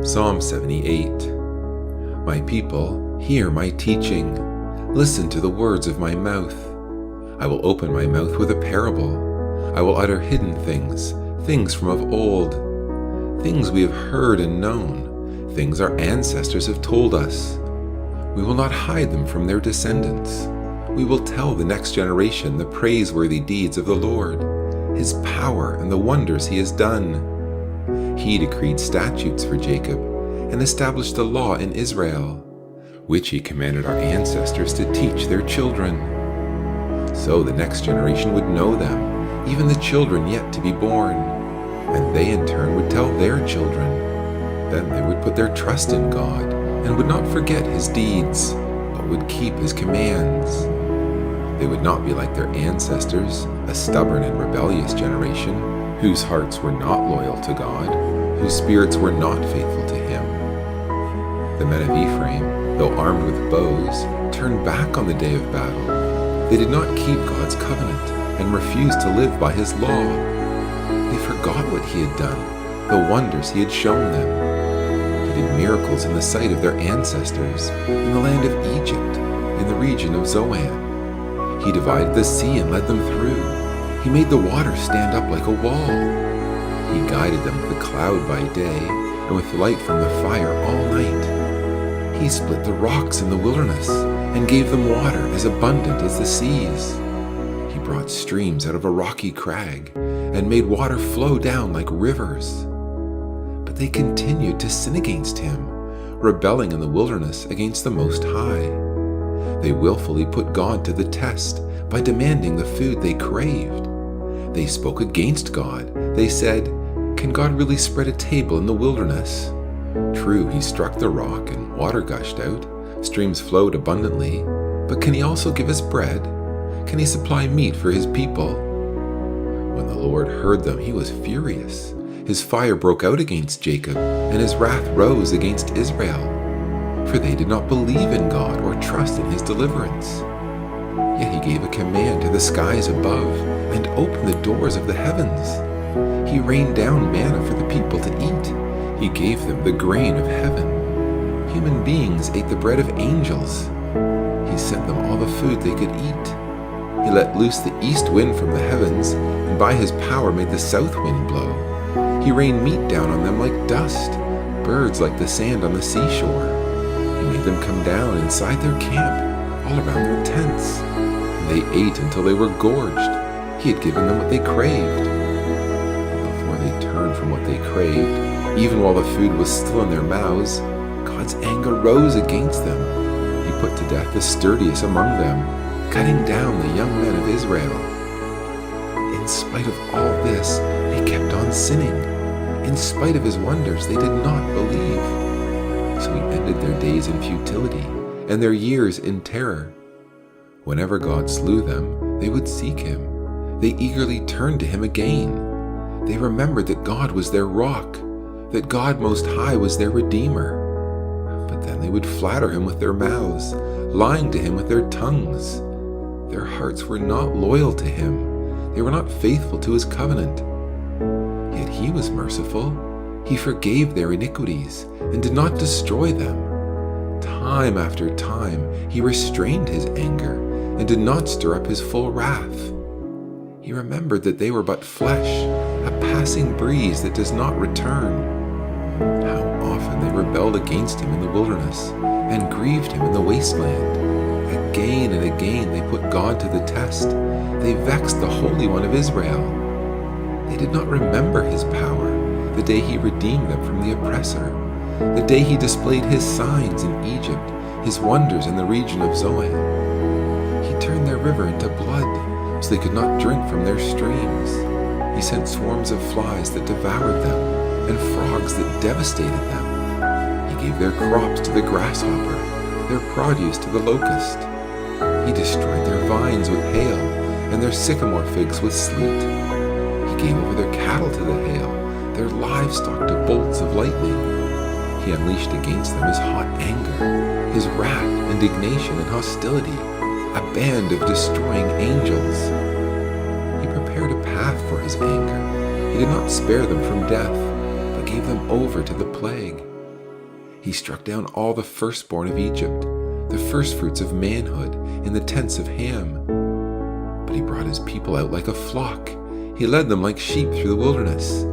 Psalm 78. My people, hear my teaching. Listen to the words of my mouth. I will open my mouth with a parable. I will utter hidden things, things from of old, things we have heard and known, things our ancestors have told us. We will not hide them from their descendants. We will tell the next generation the praiseworthy deeds of the Lord, His power and the wonders He has done. He decreed statutes for Jacob and established a law in Israel, which He commanded our ancestors to teach their children. So the next generation would know them, even the children yet to be born, and they in turn would tell their children. Then they would put their trust in God and would not forget His deeds, but would keep His commands. They would not be like their ancestors, a stubborn and rebellious generation, whose hearts were not loyal to God, whose spirits were not faithful to Him. The men of Ephraim, though armed with bows, turned back on the day of battle. They did not keep God's covenant and refused to live by His law. They forgot what He had done, the wonders He had shown them. He did miracles in the sight of their ancestors, in the land of Egypt, in the region of Zoan. He divided the sea and led them through. He made the water stand up like a wall. He guided them with a cloud by day and with light from the fire all night. He split the rocks in the wilderness and gave them water as abundant as the seas. He brought streams out of a rocky crag and made water flow down like rivers. But they continued to sin against Him, rebelling in the wilderness against the Most High. They willfully put God to the test by demanding the food they craved. They spoke against God. They said, "Can God really spread a table in the wilderness?" True, He struck the rock and water gushed out, streams flowed abundantly, but can He also give us bread? Can He supply meat for His people? When the Lord heard them, He was furious. His fire broke out against Jacob, and His wrath rose against Israel. For they did not believe in God or trust in His deliverance. Yet He gave a command to the skies above and opened the doors of the heavens. He rained down manna for the people to eat. He gave them the grain of heaven. Human beings ate the bread of angels. He sent them all the food they could eat. He let loose the east wind from the heavens, and by His power made the south wind blow. He rained meat down on them like dust, birds like the sand on the seashore. He made them come down inside their camp, all around their tents. They ate until they were gorged. He had given them what they craved. Before they turned from what they craved, even while the food was still in their mouths, God's anger rose against them. He put to death the sturdiest among them, cutting down the young men of Israel. In spite of all this, they kept on sinning. In spite of His wonders, they did not believe. So He ended their days in futility and their years in terror. Whenever God slew them, they would seek Him. They eagerly turned to Him again. They remembered that God was their rock, that God Most High was their Redeemer. But then they would flatter Him with their mouths, lying to Him with their tongues. Their hearts were not loyal to Him. They were not faithful to His covenant. Yet He was merciful. He forgave their iniquities and did not destroy them. Time after time, He restrained His anger and did not stir up His full wrath. He remembered that they were but flesh, a passing breeze that does not return. How often they rebelled against Him in the wilderness and grieved Him in the wasteland. Again and again they put God to the test. They vexed the Holy One of Israel. They did not remember His power, the day He redeemed them from the oppressor, the day He displayed His signs in Egypt, His wonders in the region of Zoan. He turned their river into blood, so they could not drink from their streams. He sent swarms of flies that devoured them, and frogs that devastated them. He gave their crops to the grasshopper, their produce to the locust. He destroyed their vines with hail, and their sycamore figs with sleet. He gave over their cattle to the hail, their livestock to bolts of lightning. He unleashed against them His hot anger, His wrath, indignation, and hostility, a band of destroying angels. He prepared a path for His anger. He did not spare them from death, but gave them over to the plague. He struck down all the firstborn of Egypt, the firstfruits of manhood in the tents of Ham. But he brought his people out like a flock. He led them like sheep through the wilderness.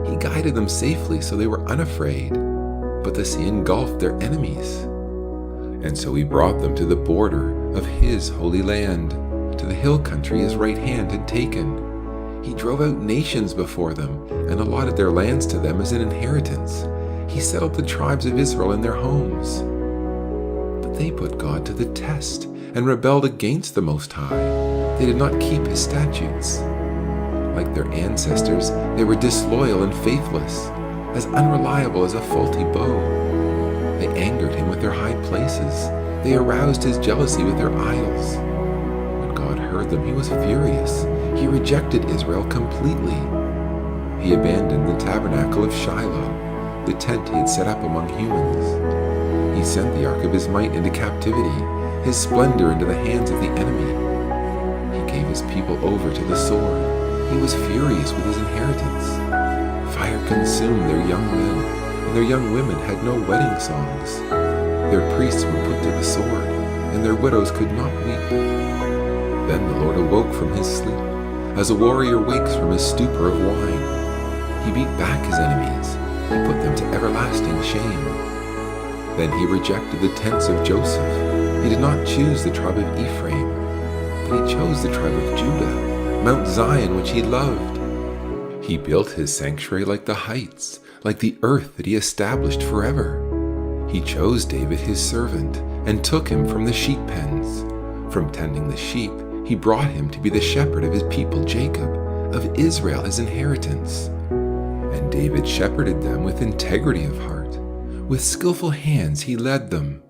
He guided them safely so they were unafraid, but the sea engulfed their enemies. And so he brought them to the border of his holy land, to the hill country his right hand had taken. He drove out nations before them and allotted their lands to them as an inheritance. He settled the tribes of Israel in their homes. But they put God to the test and rebelled against the Most High. They did not keep his statutes. Like their ancestors, they were disloyal and faithless, as unreliable as a faulty bow. They angered him with their high places. They aroused his jealousy with their idols. When God heard them, he was furious. He rejected Israel completely. He abandoned the tabernacle of Shiloh, the tent he had set up among humans. He sent the ark of his might into captivity, his splendor into the hands of the enemy. He gave his people over to the sword. He was furious with his inheritance. Fire consumed their young men, and their young women had no wedding songs. Their priests were put to the sword, and their widows could not weep. Then the Lord awoke from his sleep, as a warrior wakes from his stupor of wine. He beat back his enemies. He put them to everlasting shame. Then he rejected the tents of Joseph. He did not choose the tribe of Ephraim, but he chose the tribe of Judah, Mount Zion, which he loved. He built his sanctuary like the heights, like the earth that he established forever. He chose David his servant and took him from the sheep pens. From tending the sheep, he brought him to be the shepherd of his people Jacob, of Israel his inheritance. And David shepherded them with integrity of heart. With skillful hands he led them.